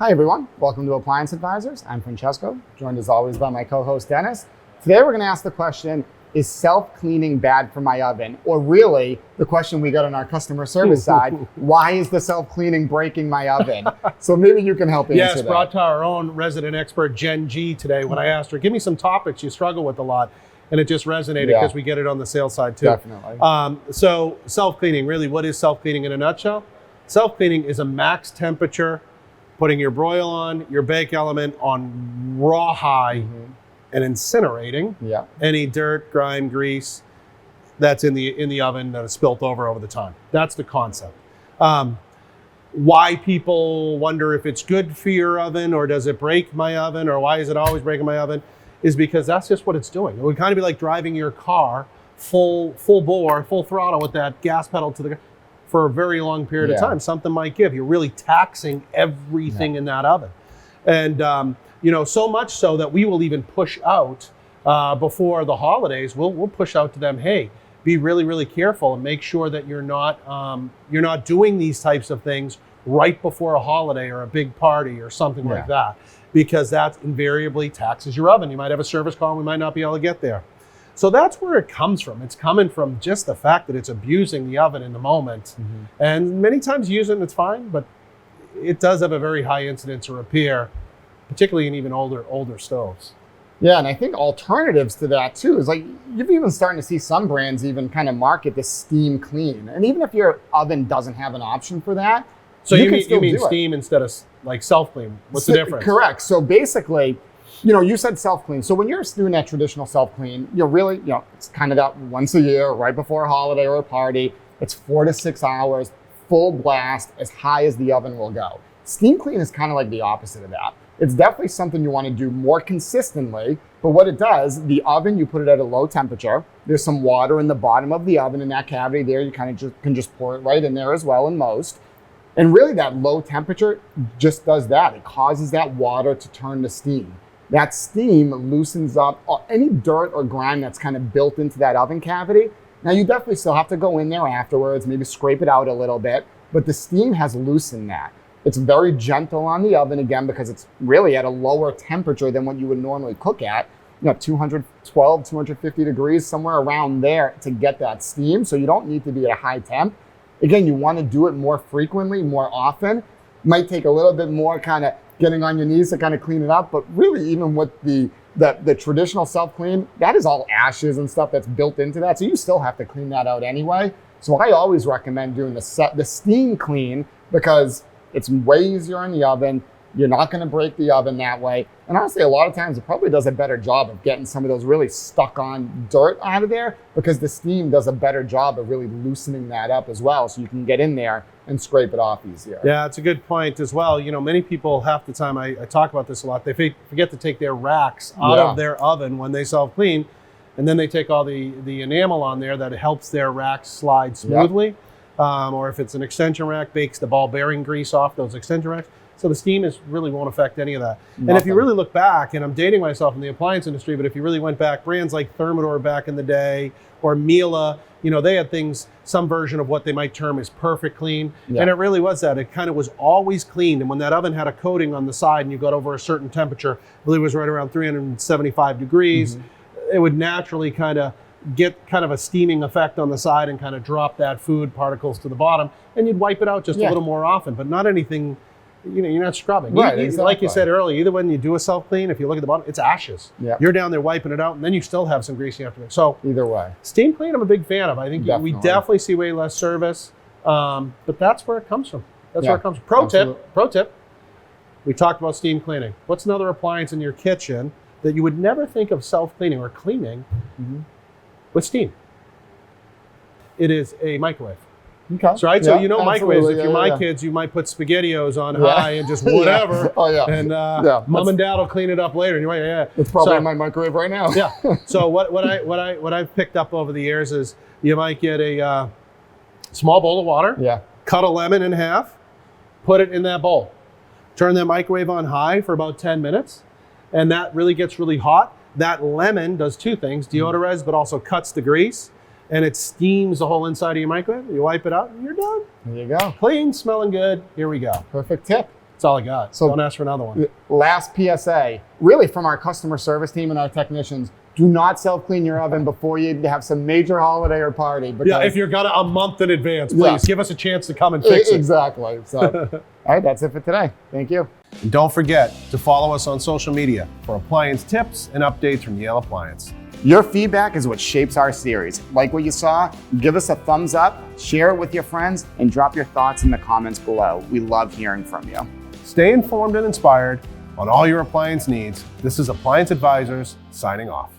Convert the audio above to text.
Hi everyone, welcome to Appliance Advisors. I'm Francesco, joined as always by my co-host Dennis. Today we're going to ask the question, is self-cleaning bad for my oven? Or really, the question we got on our customer service side, why is the self-cleaning breaking my oven? So maybe you can help answer that. Yes, brought to our own resident expert, Jen G, today when I asked her, give me some topics you struggle with a lot. And it just resonated because we get it on the sales side too. Definitely. So self-cleaning, really, what is self-cleaning in a nutshell? Self-cleaning is a max temperature, putting your broil on, your bake element on raw high, and incinerating any dirt, grime, grease that's in the oven that is spilt over the time. That's the concept. Why people wonder if it's good for your oven or does it break my oven or why is it always breaking my oven is because that's just what it's doing. It would kind of be like driving your car full bore, full throttle with that gas pedal to the for a very long period of time. Something might give. You're really taxing everything in that oven. And so much so that we will even push out before the holidays, we'll push out to them, hey, be really, really careful and make sure that you're not doing these types of things right before a holiday or a big party or something like that, because that invariably taxes your oven. You might have a service call and we might not be able to get there. So that's where it comes from. It's coming from just the fact that it's abusing the oven in the moment. And many times you use it and it's fine, but it does have a very high incidence of repair, particularly in even older stoves. Yeah, and I think alternatives to that too is like you've even starting to see some brands even kind of market the steam clean. And even if your oven doesn't have an option for that, so you mean steam instead of like self-clean. What's the difference? Correct. So basically, you said self-clean. So when you're doing that traditional self-clean, really, it's kind of that once a year, right before a holiday or a party. It's 4 to 6 hours, full blast, as high as the oven will go. Steam clean is kind of like the opposite of that. It's definitely something you want to do more consistently, but what it does, the oven, you put it at a low temperature. There's some water in the bottom of the oven in that cavity there. You kind of can just pour it right in there as well in most. And really that low temperature just does that. It causes that water to turn to steam. That steam loosens up any dirt or grime that's kind of built into that oven cavity. Now you definitely still have to go in there afterwards, maybe scrape it out a little bit, but the steam has loosened that. It's very gentle on the oven again because it's really at a lower temperature than what you would normally cook at. 212, 250 degrees, somewhere around there to get that steam. So you don't need to be at a high temp. Again, you want to do it more frequently, more often. Might take a little bit more kind of getting on your knees to kind of clean it up, but really even with the traditional self-clean, that is all ashes and stuff that's built into that. So you still have to clean that out anyway. So I always recommend doing the steam clean because it's way easier in the oven. You're not going to break the oven that way. And honestly, a lot of times it probably does a better job of getting some of those really stuck on dirt out of there because the steam does a better job of really loosening that up as well. So you can get in there and scrape it off easier. Yeah, it's a good point as well. Many people, half the time, I talk about this a lot, they forget to take their racks out of their oven when they self-clean. And then they take all the enamel on there that helps their racks slide smoothly. Or if it's an extension rack, bakes the ball bearing grease off those extension racks. So the steam really won't affect any of that. Nothing. And if you really look back, and I'm dating myself in the appliance industry, but if you really went back, brands like Thermador back in the day, or Miele, they had some version of what they might term as perfect clean. And it really was that. It kind of was always cleaned. And when that oven had a coating on the side and you got over a certain temperature, I believe it was right around 375 degrees, it would naturally kind of get kind of a steaming effect on the side and kind of drop that food particles to the bottom. And you'd wipe it out just a little more often, but not anything. You're not scrubbing. Right, exactly. Like you said earlier, either when you do a self-clean, if you look at the bottom, it's ashes. You're down there wiping it out, and then you still have some grease you have to make. So either way. Steam clean, I'm a big fan of. I think we definitely see way less service, but that's where it comes from. That's where it comes from. Pro tip, we talked about steam cleaning. What's another appliance in your kitchen that you would never think of self-cleaning or cleaning with steam? It is a microwave. Okay. So, right? So microwaves. If you're my kids, you might put SpaghettiOs on high and just whatever. And mom and dad will clean it up later. And you're like, it's probably in my microwave right now. So what I've picked up over the years is you might get a small bowl of water. Cut a lemon in half, put it in that bowl. Turn that microwave on high for about 10 minutes, and that really gets really hot. That lemon does two things: deodorizes, but also cuts the grease. And it steams the whole inside of your microwave. You wipe it out and you're done. There you go. Clean, smelling good. Here we go. Perfect tip. That's all I got. So don't ask for another one. Last PSA, really from our customer service team and our technicians, do not self-clean your oven before you have some major holiday or party. Yeah, if you're gonna a month in advance, please give us a chance to come and fix it. Exactly. So, all right, that's it for today. Thank you. And don't forget to follow us on social media for appliance tips and updates from Yale Appliance. Your feedback is what shapes our series. Like what you saw, give us a thumbs up, share it with your friends, and drop your thoughts in the comments below. We love hearing from you. Stay informed and inspired on all your appliance needs. This is Appliance Advisors signing off.